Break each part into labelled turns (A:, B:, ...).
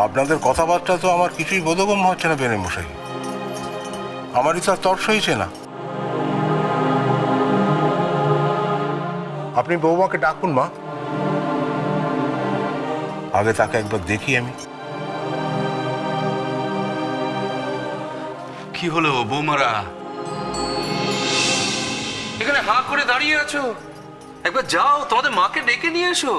A: আপনাদের কথাবার্তা তো আমার কিছুই বোধগম্য হচ্ছে না বেনে মশাই। আমারই তো আর তর্স হয়েছে না। আপনি বৌমাকে ডাকুন মা, আগে তাকে একবার দেখি আমি।
B: কি হলো বৌমারা, এখানে হাঁ করে দাঁড়িয়ে আছো? একবার যাও তোমাদের মাকে ডেকে নিয়ে এসো।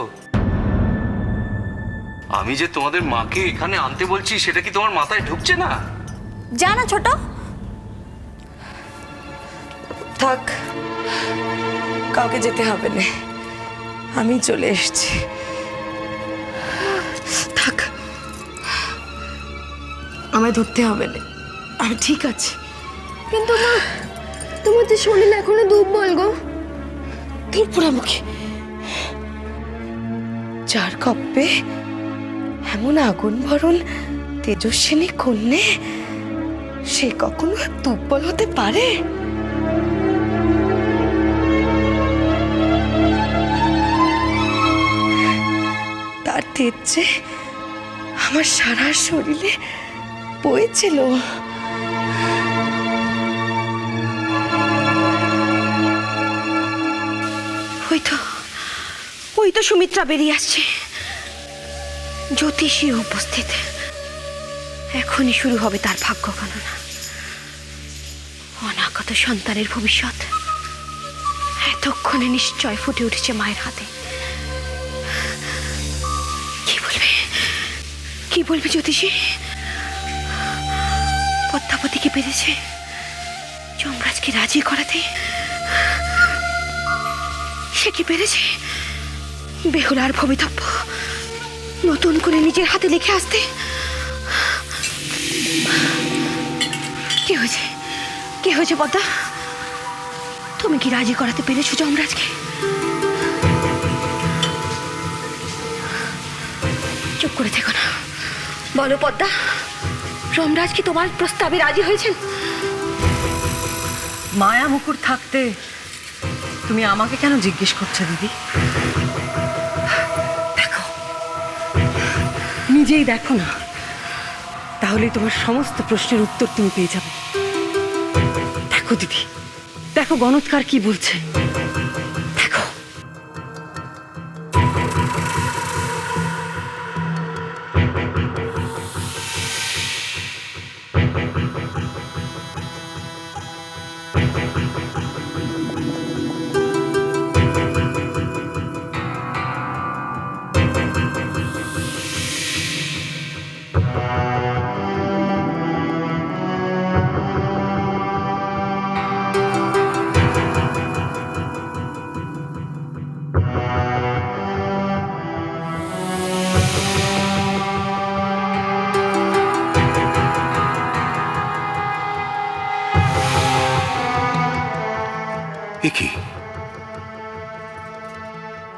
B: আমি যে তোমাদের মাকে এখানে আনতে বলছি সেটা কি তোমার মাথায় ঢুকছে না?
C: যা না ছোট,
D: থাক, কাউকে যেতে হবে না, আমি চলে এসেছি। থাক, আমায় ধরতে হবে না, আমি ঠিক আছে।
C: কিন্তু মা তোমার তো শরীর এখনো দুর্বল গো।
D: ত্রিপুরামুখী যার কপ্পে এমন আগুন ভরণ তেজস্বিনী কন্যে, সে কখনো দুর্বল হতে পারে? তার তেজ যে আমার সারা শরীরে বইছিল। ওই তো সুমিত্রা বেরিয়ে আসছে, জ্যোতিষী উপস্থিত। এখনই শুরু হবে তার ভাগ্য গণনা। অনাগত সন্তানের ভবিষ্যৎ এতক্ষণে নিশ্চয় ফুটে উঠেছে মায়ের হাতে। কি বলবে জ্যোতিষী? পদ্মাবতী কি পেরেছে যমরাজকে রাজি করাতে? সে কি পেরেছে বেহুলার ভবিতব্য নতুন করে নিজের হাতে লিখে আসতে? কি হয়েছে, কি হয়েছে পদ্মা? তুমি কি রাজি করাতে পেরেছো যমরাজকে? চুপ করে থেকো না, বলো পদ্মা, যমরাজ কি তোমার প্রস্তাবে রাজি হয়েছেন?
E: মায়া মুকুর থাকতে তুমি আমাকে কেন জিজ্ঞেস করছো দিদি? দেখো, নিজেই দেখো না, তাহলেই তোমার সমস্ত প্রশ্নের উত্তর তুমি পেয়ে যাবে। দেখো দিদি, দেখো গণৎকার কি বলছে, দেখো।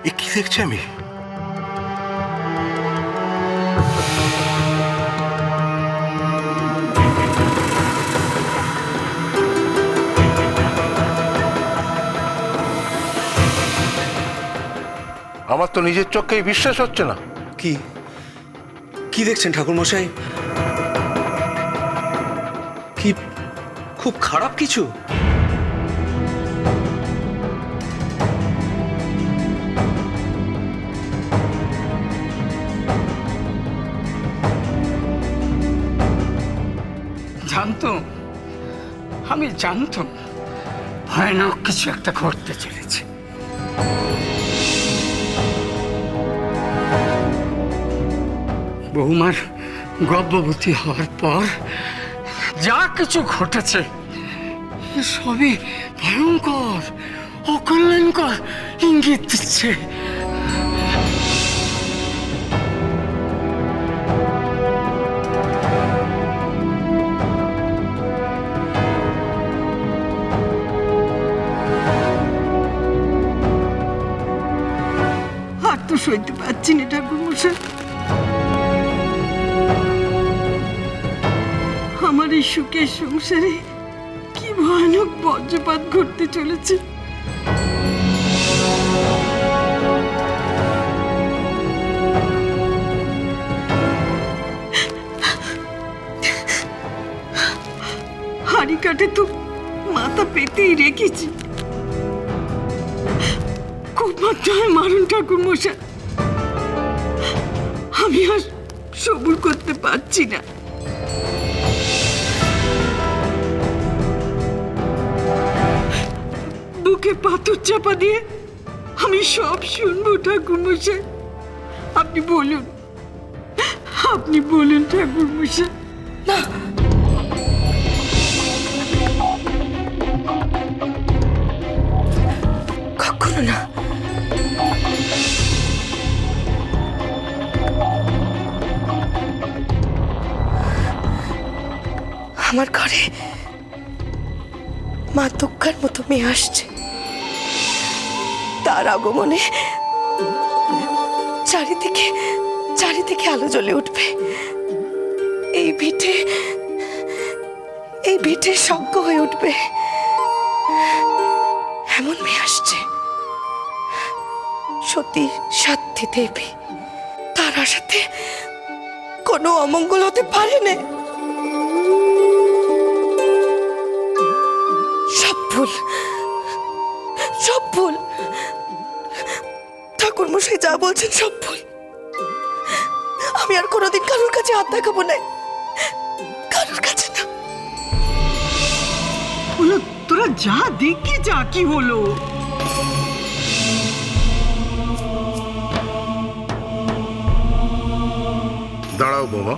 A: এ কি দেখছি আমি? আমার তো নিজের চোখেই বিশ্বাস হচ্ছে না।
F: কি কি দেখছেন ঠাকুর মশাই? কি খুব খারাপ কিছু?
G: জানতাম, আমি জানতাম ভয়ানক কিছু একটা ঘটতে চলেছে। বৌমার গর্ভবতী হওয়ার পর যা কিছু ঘটেছে সবই ভয়ঙ্কর, অকল্যাণকর ইঙ্গিত দিচ্ছে।
E: আর তো সইতে পারছি না ঠাকুর মশাই, আমার এই সুখের সংসারে কি ভয়ানক বজ্রপাত ঘটতে চলেছে। কাটে তো মাথা পেতেই রেখেছি। খুব মাত্রায় মারুন ঠাকুর মশাই, আমি আর সবুর করতে পারছি না। বুকে পাথর চাপা দিয়ে আমি সব শুনবো ঠাকুর মশাই। আপনি বলুন, আপনি বলুন ঠাকুর মশাই। না, কখনো না।
C: আমার ঘরে মা দুঃখার মতো মেয়ে আসছে। তার আগমনে চারিদিকে চারিদিকে আলো জ্বলে উঠবে। এই ভিটে সজ্ঞ হয়ে উঠবে। এমন মেয়ে আসছে, সতী সাধ্যি দেবী। তার আশাতে কোনো অমঙ্গল হতে পারে না। সব ভুল ঠাকুর মশাই যা বলছেন সব ভুল। আমি আর কোনোদিন কারোর কাছে হাত দেখাবো না, কারোর কাছে না।
E: হলো তোরা যা দেখে যা, কি হলো?
A: দাঁড়াও বৌমা,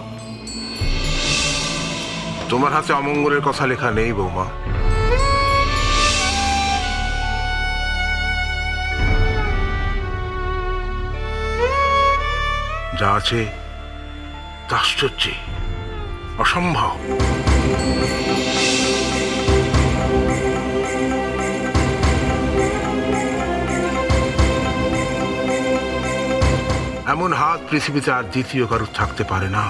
A: তোমার হাতে অমঙ্গলের কথা লেখা নেই বৌমা। যা আছে তা আশ্চর্য, অসম্ভব। এমন হাত পৃথিবীতে আর দ্বিতীয় কারোর থাকতে পারে না।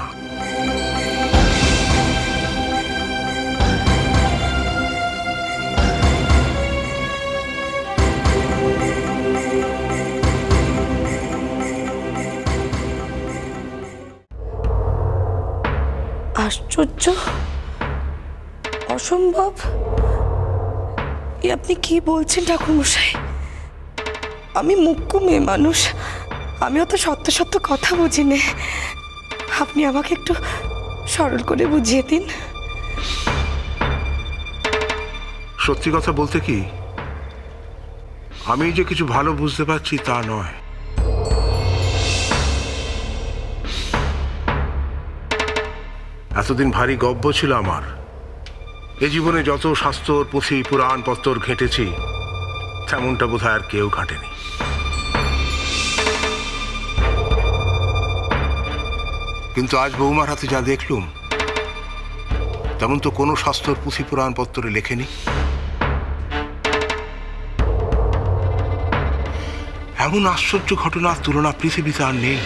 C: আশ্চর্য, অসম্ভব, এ আপনি কি বলছেন ঠাকুর মশাই? আমি মুখ্য মেয়ে মানুষ, আমিও তো সত্য সত্য কথা বুঝি না। আপনি আমাকে একটু সরল করে বুঝিয়ে দিন।
A: সত্যি কথা বলতে কি, আমি যে কিছু ভালো বুঝতে পারছি তা নয়। এতদিন ভারী গব্য ছিল আমার। এ জীবনে যত শাস্ত্র, পুঁথি, পুরাণ পত্তর ঘেঁটেছি, তেমনটা বোধহয় আর কেউ ঘাটেনি। কিন্তু আজ বৌমার হাতে যা দেখলুম, তেমন তো কোনো শাস্ত্র, পুঁথি, পুরাণ পত্তরে লেখেনি। এমন আশ্চর্য ঘটনার তুলনা পৃথিবীতে আর নেই।